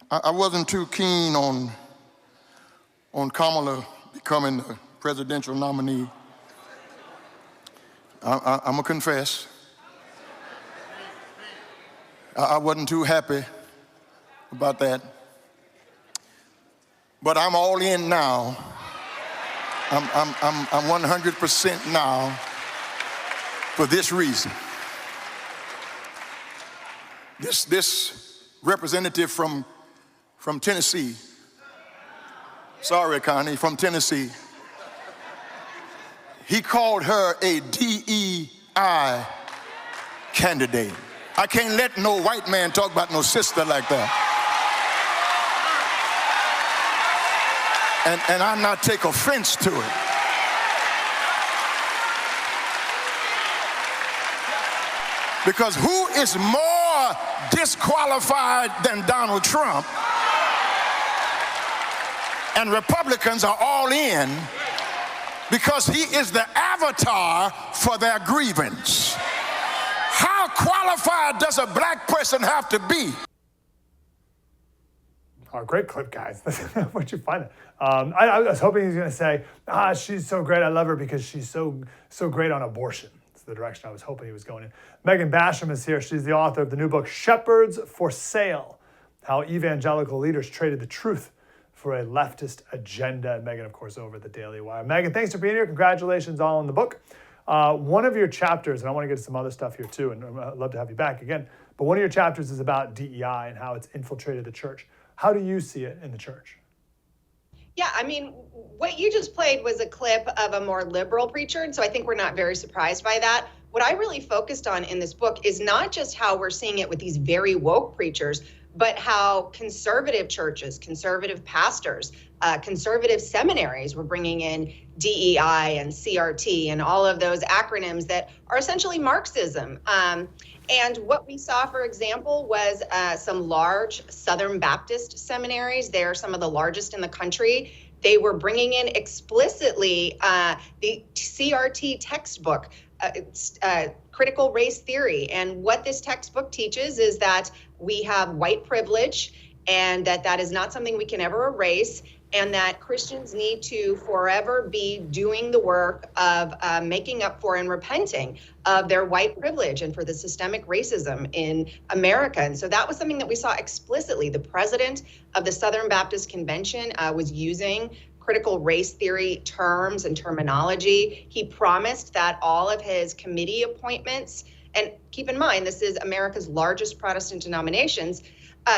I wasn't too keen on Kamala becoming the presidential nominee. I'm gonna confess. I wasn't too happy about that. But I'm all in now. I'm 100% now for this reason. This representative from Tennessee, sorry, Connie, from Tennessee, he called her a DEI candidate. I can't let no white man talk about no sister like that. And I not take offense to it. Because who is more disqualified than Donald Trump? And Republicans are all in because he is the avatar for their grievance. How qualified does a black person have to be? Oh, great clip, guys. Where'd you find it? I was hoping he was going to say, she's so great, I love her because she's so great on abortion. That's the direction I was hoping he was going in. Megan Basham is here. She's the author of the new book, Shepherds for Sale, How Evangelical Leaders Traded the Truth for a Leftist Agenda. And Megan, of course, over at the Daily Wire. Megan, thanks for being here. Congratulations all on the book. One of your chapters, and I want to get to some other stuff here too, and I'd love to have you back again, but one of your chapters is about DEI and how it's infiltrated the church. How do you see it in the church? Yeah, I mean, what you just played was a clip of a more liberal preacher, and so I think we're not very surprised by that. What I really focused on in this book is not just how we're seeing it with these very woke preachers, but how conservative churches, conservative pastors, conservative seminaries were bringing in DEI and CRT and all of those acronyms that are essentially Marxism. And what we saw, for example, was some large Southern Baptist seminaries. They are some of the largest in the country. They were bringing in explicitly the CRT textbook, critical race theory. And what this textbook teaches is that we have white privilege and that is not something we can ever erase, and that Christians need to forever be doing the work of making up for and repenting of their white privilege and for the systemic racism in America. And so that was something that we saw explicitly. The president of the Southern Baptist Convention was using critical race theory terms and terminology. He promised that all of his committee appointments, and keep in mind, this is America's largest Protestant denominations,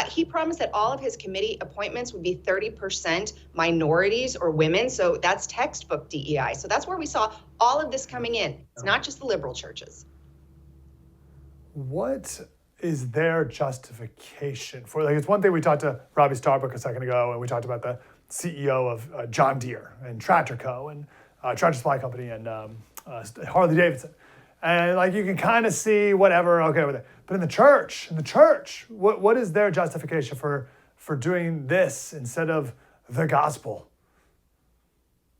he promised that all of his committee appointments would be 30% minorities or women. So that's textbook DEI. So that's where we saw all of this coming in. It's not just the liberal churches. What is their justification for, like, it's one thing we talked to Robbie Starbuck a second ago, and we talked about the CEO of John Deere and Tractor Co. and Tractor Supply Company and Harley Davidson. And like you can kind of see whatever, okay with it. But in the church, what is their justification for doing this instead of the gospel?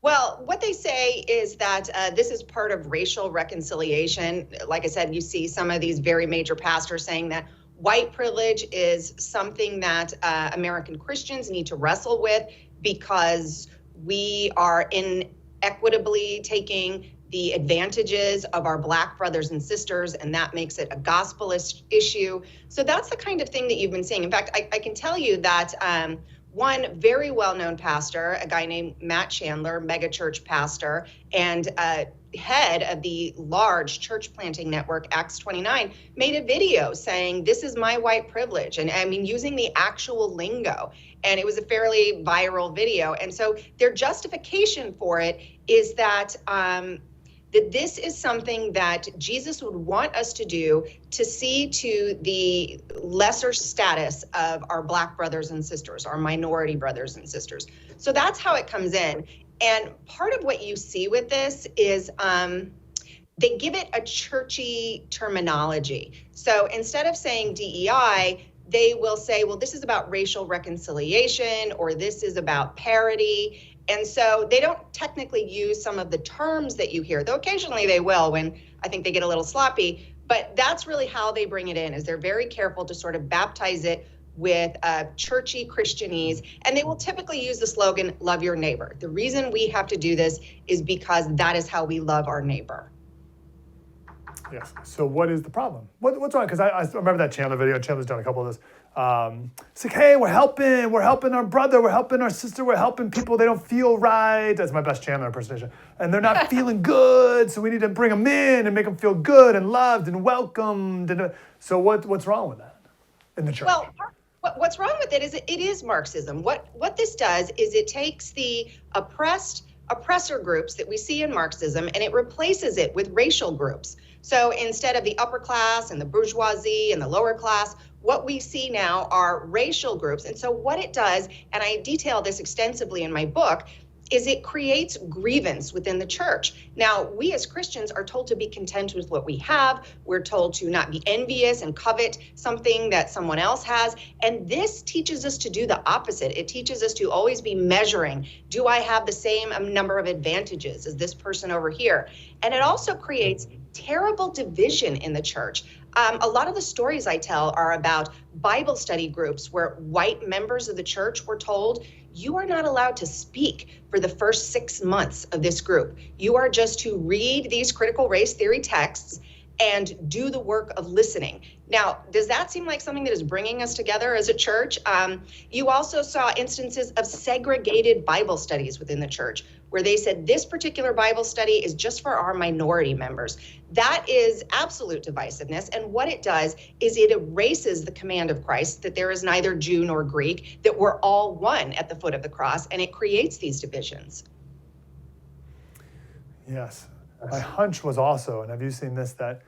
Well, what they say is that this is part of racial reconciliation. Like I said, you see some of these very major pastors saying that white privilege is something that American Christians need to wrestle with because we are inequitably taking the advantages of our Black brothers and sisters, and that makes it a gospelist issue. So that's the kind of thing that you've been seeing. In fact, I can tell you that one very well-known pastor, a guy named Matt Chandler, megachurch pastor, and head of the large church planting network, Acts 29, made a video saying, "This is my white privilege," and I mean, using the actual lingo. And it was a fairly viral video. And so their justification for it is that that this is something that Jesus would want us to do to see to the lesser status of our Black brothers and sisters, our minority brothers and sisters. So that's how it comes in. And part of what you see with this is they give it a churchy terminology. So instead of saying DEI, they will say, well, this is about racial reconciliation, or this is about parity. And so they don't technically use some of the terms that you hear, though occasionally they will when I think they get a little sloppy. But that's really how they bring it in, is they're very careful to sort of baptize it with churchy Christianese, and they will typically use the slogan, love your neighbor. The reason we have to do this is because that is how we love our neighbor. Yes. So what is the problem? What's wrong? Because I remember that Chandler video. Chandler's done a couple of those. It's like, hey, we're helping our brother, we're helping our sister, we're helping people. They don't feel right. That's my best Chandler impersonation. And they're not feeling good, so we need to bring them in and make them feel good and loved and welcomed. So what's wrong with that in the church? Well, what's wrong with it is it is Marxism. What this does is it takes the oppressor groups that we see in Marxism and it replaces it with racial groups. So instead of the upper class and the bourgeoisie and the lower class, what we see now are racial groups. And so what it does, and I detail this extensively in my book, is it creates grievance within the church. Now, we as Christians are told to be content with what we have. We're told to not be envious and covet something that someone else has. And this teaches us to do the opposite. It teaches us to always be measuring. Do I have the same number of advantages as this person over here? And it also creates terrible division in the church. A lot of the stories I tell are about Bible study groups where white members of the church were told, you are not allowed to speak for the first 6 months of this group. You are just to read these critical race theory texts and do the work of listening. Now, does that seem like something that is bringing us together as a church? You also saw instances of segregated Bible studies within the church where they said this particular Bible study is just for our minority members. That is absolute divisiveness. And what it does is it erases the command of Christ that there is neither Jew nor Greek, that we're all one at the foot of the cross, and it creates these divisions. Yes. My hunch was also, and have you seen this, that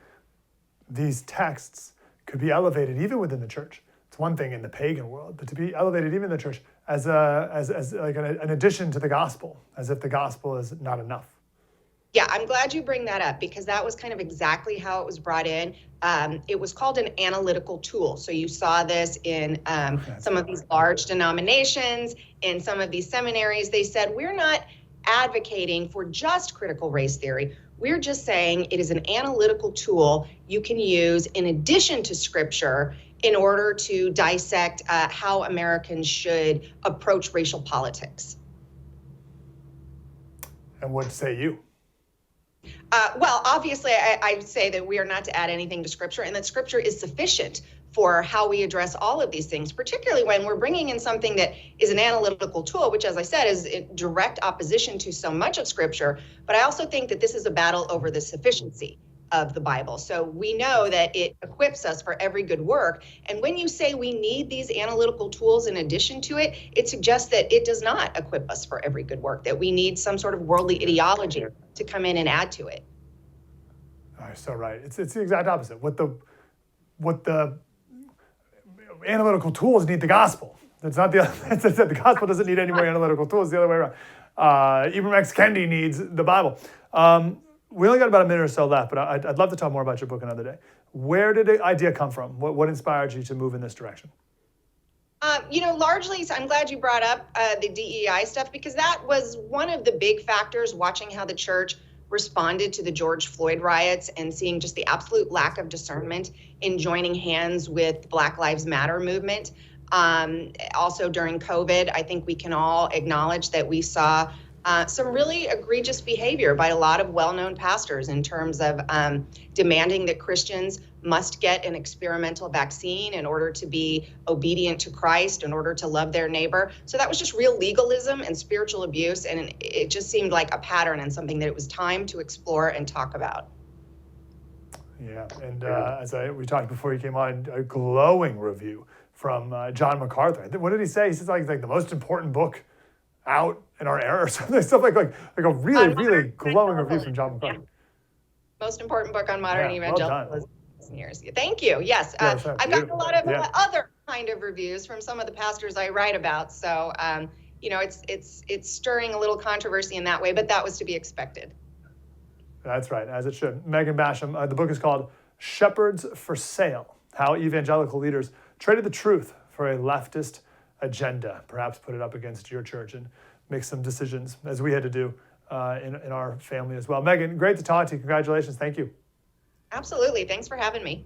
these texts could be elevated even within the church. It's one thing in the pagan world, but to be elevated even in the church as like an addition to the gospel, as if the gospel is not enough. Yeah, I'm glad you bring that up because that was kind of exactly how it was brought in. It was called an analytical tool. So you saw this in some of these large denominations, in some of these seminaries. They said, we're not advocating for just critical race theory. We're just saying it is an analytical tool you can use in addition to scripture in order to dissect how Americans should approach racial politics. And what say you? Well, obviously, I say that we are not to add anything to scripture and that scripture is sufficient for how we address all of these things, particularly when we're bringing in something that is an analytical tool, which, as I said, is in direct opposition to so much of scripture. But I also think that this is a battle over the sufficiency of the Bible. So we know that it equips us for every good work. And when you say we need these analytical tools in addition to it, it suggests that it does not equip us for every good work, that we need some sort of worldly ideology to come in and add to it. Oh, you're so right. It's the exact opposite. What the analytical tools need the gospel. It's not the gospel doesn't need any more analytical tools. The other way around. Ibram X. Kendi needs the Bible. We only got about a minute or so left, but I'd love to talk more about your book another day. Where did the idea come from? What inspired you to move in this direction? Largely, so I'm glad you brought up the DEI stuff because that was one of the big factors watching how the church responded to the George Floyd riots and seeing just the absolute lack of discernment in joining hands with the Black Lives Matter movement. Also during COVID, I think we can all acknowledge that we saw some really egregious behavior by a lot of well-known pastors in terms of demanding that Christians must get an experimental vaccine in order to be obedient to Christ, in order to love their neighbor. So that was just real legalism and spiritual abuse, and it just seemed like a pattern and something that it was time to explore and talk about. Yeah, and we talked before you came on, a glowing review from John MacArthur. What did he say? He says like the most important book out in our era or something. Stuff like a really glowing review from John MacArthur. Yeah. Most important book on modern evangelicalism. Well years. Thank you. Yes, I've gotten a lot of other kind of reviews from some of the pastors I write about. So, it's stirring a little controversy in that way, but that was to be expected. That's right, as it should. Megan Basham, the book is called Shepherds for Sale, How Evangelical Leaders Traded the Truth for a Leftist Agenda. Perhaps put it up against your church and make some decisions, as we had to do in our family as well. Megan, great to talk to you. Congratulations. Thank you. Absolutely. Thanks for having me.